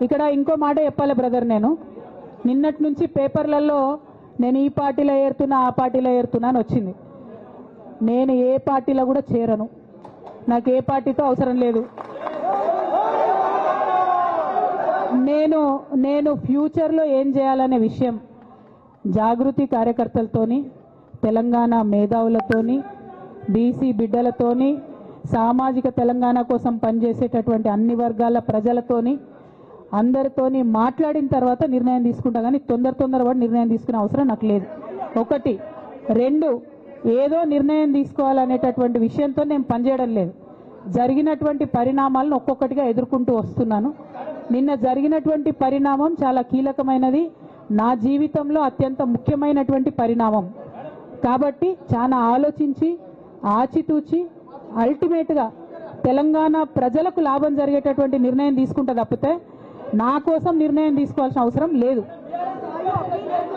ఇక్కడ ఇంకో మాట చెప్పాలి బ్రదర్, నేను నిన్నటి నుంచి పేపర్లలో నేను ఈ పార్టీలో ఏరుతున్నా ఆ పార్టీలో ఏరుతున్నా అని వచ్చింది. నేను ఏ పార్టీలో కూడా చేరను, నాకు ఏ పార్టీతో అవసరం లేదు. నేను ఫ్యూచర్లో ఏం చేయాలనే విషయం జాగృతి కార్యకర్తలతోని, తెలంగాణ మేధావులతోని, బీసీ బిడ్డలతోని, సామాజిక తెలంగాణ కోసం పనిచేసేటటువంటి అన్ని వర్గాల ప్రజలతోని అందరితోని మాట్లాడిన తర్వాత నిర్ణయం తీసుకుంటా, కానీ తొందరపడి నిర్ణయం తీసుకునే అవసరం నాకు లేదు. ఒకటి. రెండు, ఏదో నిర్ణయం తీసుకోవాలనేటటువంటి విషయంతో నేను పనిచేయడం లేదు. జరిగినటువంటి పరిణామాలను ఒక్కొక్కటిగా ఎదుర్కొంటూ వస్తున్నాను. నిన్న జరిగినటువంటి పరిణామం చాలా కీలకమైనది, నా జీవితంలో అత్యంత ముఖ్యమైనటువంటి పరిణామం. కాబట్టి చాలా ఆలోచించి ఆచితూచి అల్టిమేట్గా తెలంగాణ ప్రజలకు లాభం జరిగేటటువంటి నిర్ణయం తీసుకుంటా తప్పితే నా కోసం నిర్ణయం తీసుకోవాల్సిన అవసరం లేదు.